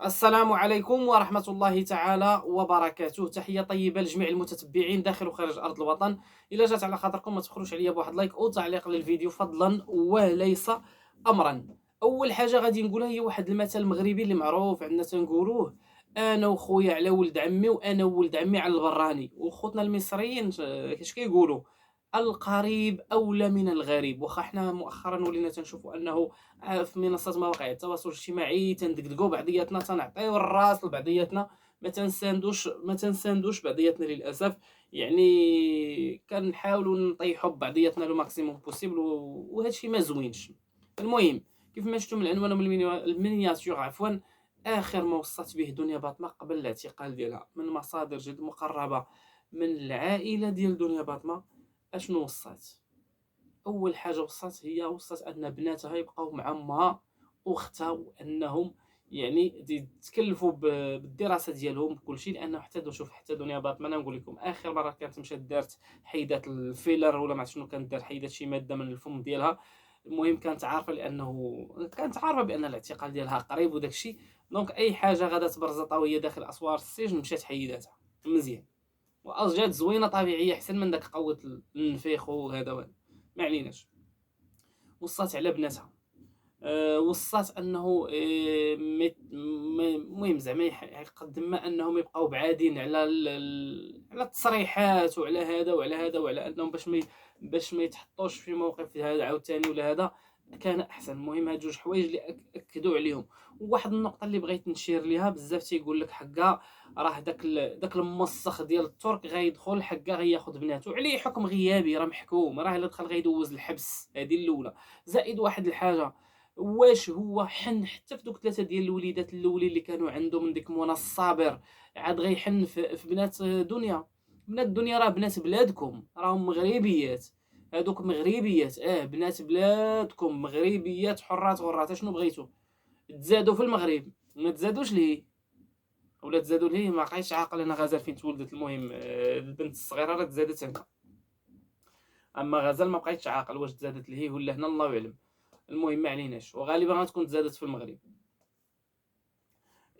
السلام عليكم ورحمة الله تعالى وبركاته. تحية طيبة لجميع المتتبعين داخل وخارج أرض الوطن. إلا جات على خاطركم ما تبخلوش عليا بواحد لايك أو تعليق للفيديو فضلا وليس أمرا. أول حاجة غادي نقولها هي واحد المثل مغربي اللي معروف عندنا تنقولوه: أنا وخويا على ولد عمي وأنا وولد عمي على البراني. وخوتنا المصريين كاش كيقولوا: القريب أولى من الغريب. واخا حنا مؤخرا ولينا تنشوفوا أنه في منصات مواقع التواصل الاجتماعي تندقدقوا بعضياتنا، تنعطيو الراس لبعضياتنا، ما تنساندوش بعضياتنا للاسف. يعني كنحاولوا نطيحوا ببعضياتنا لو ماكسيموم بوسيبل، وهذا الشيء ما زوينش. المهم، كيف ما شفتوا من العنوان ومن المينياتور عفوا، اخر ما وصلت به دنيا باطمه قبل الاعتقال ديالها من مصادر جد مقربه من العائله ديال دنيا باطمه، اشنو وصلت؟ اول حاجه وصلت ان بناتها يبقاو مع امها واختها، وانهم يعني يتكلفوا بالدراسه ديالهم بكل شيء. لانه حتى دنيا باطمه، انا نقول لكم اخر مره كانت مشات دارت حيدات الفيلر ولا ما عرفت شنو كانت دار، حيدات شي ماده من الفم ديالها. المهم كانت عارفه بان الاعتقال ديالها قريب وداك الشيء. دونك اي حاجه غادا تبرزطها وهي داخل اسوار السجن مشات حيداتها مزيان، واجات زوينه طبيعيه احسن من داك قوه النفيخ وهذا ما عليناش. وصات على بناتها، وصات انه المهم زعما يقدم ما انهم يبقاو بعادين على على التصريحات وعلى هذا وعلى هذا، وعلى انهم باش ما يتحطوش في موقف هذا عاوتاني ولا هذا، كان احسن. المهم هاد جوج حوايج اللي اكدوا عليهم. وواحد النقطه اللي بغيت نشير ليها بزاف، تيقول لك حقا راه داك الموسخ ديال الترك غيدخل حقا غياخذ بناته عليه حكم غيابي، راه محكوم، راه الا دخل غيدوز الحبس. هذه الاولى. زائد واحد الحاجه، واش هو حن حتى في دوك 3 ديال الوليدات الاولين اللي كانوا عنده من ديك منى الصابر، عاد غيحن في بنات دنيا؟ بنات دنيا راه بنات بلادكم، راهم مغربيات. هادوك مغربيات، بنات بلادكم مغربيات حرات غرات. شنو بغيتو؟ تزادوا في المغرب، ما تزادوش ليه، ولا تزادوا ليه ما بقيتش عاقل انا غزال فين تولدت. المهم البنت الصغيره راه تزادت هنا، اما غزال ما بقيتش عاقل واش تزادت ليه ولا هنا الله يعلم. المهم ما عليناش، وغالبا غتكون تزادت في المغرب.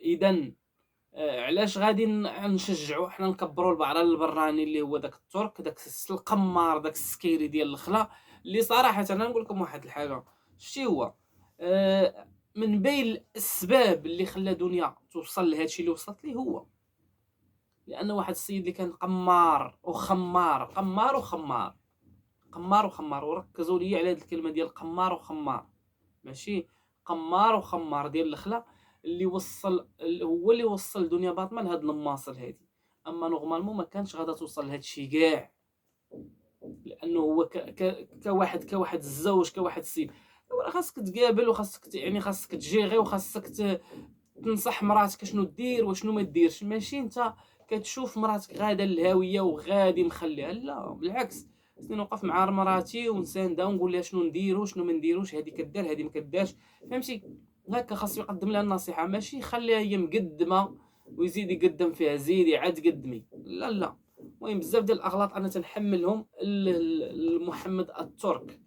اذا علاش غادي نشجعوا حنا نكبروا البعره البراني اللي هو داك الترك، داك القمار، داك السكيري ديال الخلا، اللي صراحه انا نقول لكم واحد الحاجه. شتي هو من بين الاسباب اللي خلى دنيا توصل لهذا الشيء اللي وصلت ليه، هو لانه واحد السيد اللي كان قمار وخمار، قمار وخمار، قمار وخمار. وركزوا لي على هذه الكلمه ديال قمار وخمار، ماشي قمار وخمار ديال الخلا، هو اللي وصل دنيا باطمه لهاد الماصل هادي. اما نورمالمون ما كانش غادا توصل لهاد الشيء كاع، لانه هو كواحد الزوج، كواحد السيد، خاصك تقابل وخاصك يعني خاصك تجيغي وخاصك تنصح مراتك شنو دير وشنو ما ديرش. ماشي انت كتشوف مراتك غاده للهاويه وغادي مخليها، لا بالعكس. خصني نوقف مع مراتي ونساندها ونقول لها شنو نديرو شنو ما نديروش، هذه كدار هذه ما كدارش، فهمتي؟ هكا خاصو يقدم لها النصيحه، ماشي يخليها هي مقدمه ويزيد يقدم فيها، زيدي عاد قدمي، لا لا. المهم بزاف ديال الاغلاط انا تنحملهم محمد الترك.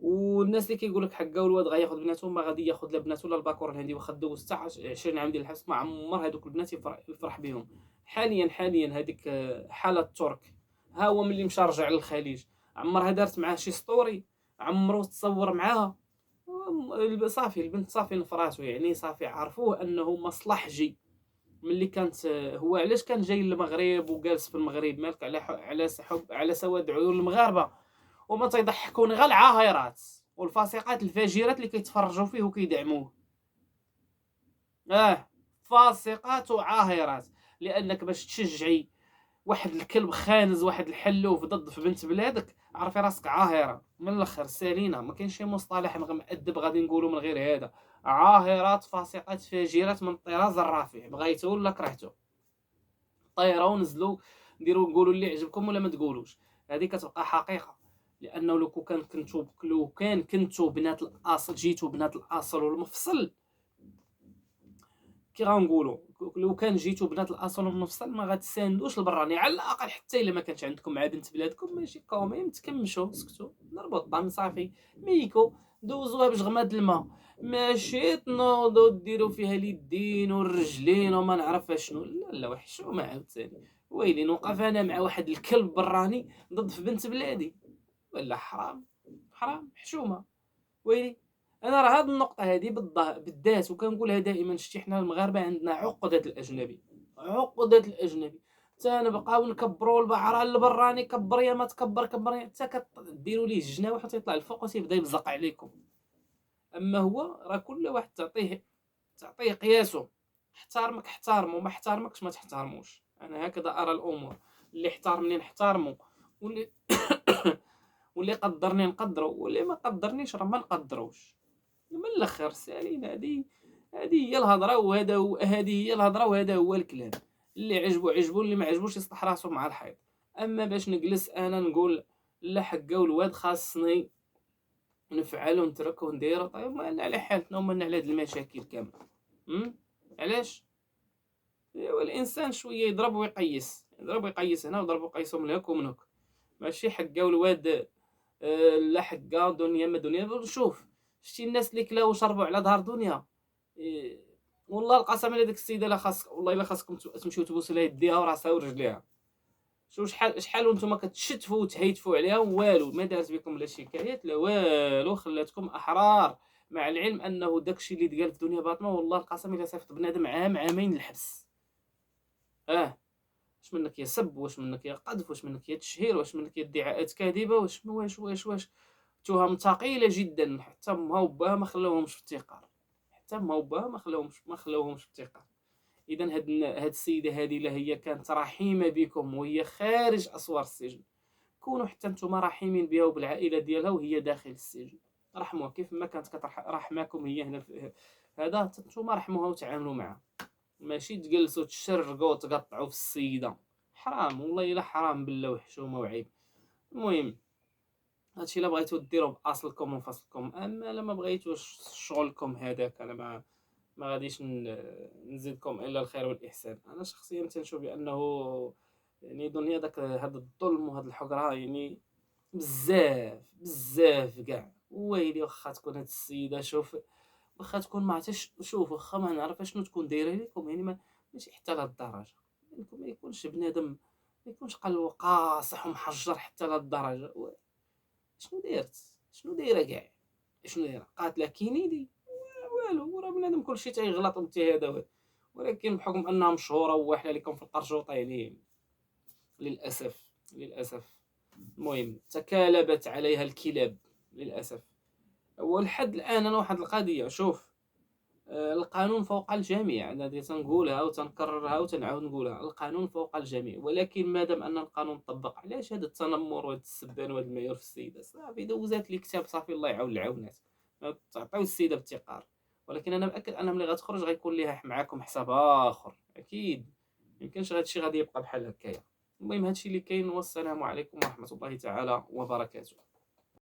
والناس اللي كيقول لك حقا والواد غياخذ بناتهم، ما غادي ياخذ لا بناتو لا الباكور الهندي، واخا دوز حتى 20 عام ديال الحبس ما عمر هذوك البنات يفرح بهم. حاليا هذيك حاله الترك، ها هو ملي مشى رجع للخليج، عمرها دارت معاه شي ستوري؟ عمرو تصور معاها؟ صافي البنت صافي نفراتو، يعني صافي عرفوه انه مصلحجي. ملي كانت هو علاش كان جاي للمغرب وجالس في المغرب مالك على سواد عيون المغاربه، وما تيضحكوني غير العاهرات والفاسقات الفاجرات اللي كيتفرجوا فيه وكيدعموه. فاسقات وعاهرات. لانك باش تشجعي واحد الكلب خانز، واحد الحلوف ضد في بنت بلادك، عرفي راسك عاهره من الاخر سالينا. ما كاين شي مصطلح مؤدب غادي نقولوا من غير هذا. عاهرات فاسقات فاجرات من الطراز الرافع، بغيتو ولا كرهتو. طيروا ونزلوا، نديروا نقولوا اللي عجبكم ولا ما تقولوش، هذه كتبقى حقيقه. لانه لو كان كنتو بنات الاصل، جيتو بنات الاصل والمفصل، كي غنقولوا لو كان جيتو بنات الاصل والمفصل ما غتساندوش البراني على الاقل. حتى الا ما كانش عندكم مع بنت بلادكم، ماشي كوميم تكمشوا، سكتوا، نربط الطعم صافي، ميكو دوزوها بجغماد الماء. ماشي تنوضوا ديروا فيها اليدين والرجلين وما نعرف شنو، لا لا وحشومه عاوتاني. ويلي نوقف انا مع واحد الكلب براني ضد في بنت بلادي، ولا حرام، حرام حشومه. ويلي انا راه هاد النقطه هادي بالذات وكنقولها دائما، شتي حنا المغاربه عندنا عقده الاجنبي، عقده الاجنبي. تنبقاو نكبروا البعره البراني، كبر يا ما تكبر، كبر يا حتى كديروا ليه الجناوح وتيطلع الفوق وتيبدا يبزق عليكم. اما هو راه كل واحد تعطيه قياسه، احترمك احترمه، ما احترمكش ما تحترموش. انا هكذا ارى الامور. اللي احترمني نحترمه، واللي واللي قدرني نقدره، واللي ما قدرنيش راه ما نقدروش. من الاخر سالين، هذه هي الهضره، هذه هي الهضره وهذا هو الكلام. اللي عجبو عجبو، اللي ما عجبوش يصلح راسو مع الحيط. اما باش نجلس انا نقول لا حقا والواد خاصني نفعل ونترك وندير، طيب ما على حالتنا وما على هاد المشاكل كامل. علاش؟ ايوا الانسان شويه يضرب ويقيس، يضرب ويقيس هنا ويضرب ويقيسو من هاك ومن هاك. ماشي حقا والواد لا حقا دنيا ما دنيا. شوف شتي الناس اللي كلاو وشربوا على ظهر دنيا، إيه، والله القسم على ديك السيده لا خاص، والله الا خاصكم تمشيو تبوسوا لها يديها وراسها ورجليها. شوف شحال وانتم كتشتفوا وتهيتفوا عليها والو ما دارت بكم لا شكايات لا والو، خلاتكم احرار. مع العلم انه داكشي اللي تقال في الدنيا باطنه، والله القسم الا صيفط بنادم عامين الحبس. واش منك يا سب، واش منك يا قذف، واش منك يا تشهير، واش منك يا ادعاءات كاذبه، واش تهم ثقيله جدا. حتى امها وباها ما خلاوهمش في الثقه، حتى امها وباها ما خلاوهمش في الثقه. اذا هاد السيده هذه لا هي كانت رحيمه بكم وهي خارج اسوار السجن، كونوا حتى نتوما رحيمين بها وبالعائله ديالها وهي داخل السجن. رحموها كيف ما كانت كترحماكم هي هنا هذا، نتوما رحموها وتعاملوا معها. ماشي تجلسوا تشرقوا وتقطعوا في السيده. حرام والله الا حرام بالله وحشومه وعيب. المهم هادشي الا بغيتو ديروه باصلكم وفصلكم، اما الا ما بغيتوش شغلكم هذاك، انا ما غاديش نزيدكم الا الخير والاحسان. انا شخصيا تنشوف بانه يعني دنيا داك هاد الظلم وهاد الحقره يعني بزاف بزاف كاع. ويلي واخا تكون هاد السيده، شوف واخا تكون ما عرفتش، شوف واخا ما نعرف شنو تكون دايره لكم، يعني ماشي حتى لهاد الدرجه. يعني ما يكونش بنادم، ما يكونش قلبه قاصح ومحجر حتى لهاد الدرجه. شنو دارت، شنو دايره كاع، شنو دايره قاتله كينيدي؟ والو، راه بنادم كلشي تيغلط وتيهذا، ولكن بحكم انها مشهوره وواحده لكم في القرشوطه يعني للاسف، للاسف. المهم تكالبت عليها الكلاب للاسف. ولحد الان انا واحد القضيه، شوف القانون فوق الجميع. انا دي تنقولها وتنكررها وتنعاود نقولها، القانون فوق الجميع. ولكن مادام ان القانون طبق، علاش هذا التنمر وهذا السبان وهذا المعيور في السيده؟ صافي دوزات لي كتاب، صافي الله يعاون العاونات، تعطيو السيده بالتقار. ولكن انا مأكد انها ملي غتخرج غيكون ليها معاكم حساب اخر اكيد. ميمكنش هذا الشيء غادي يبقى بحال هكايا. المهم هادشي اللي كاين، والسلام عليكم ورحمه الله تعالى وبركاته.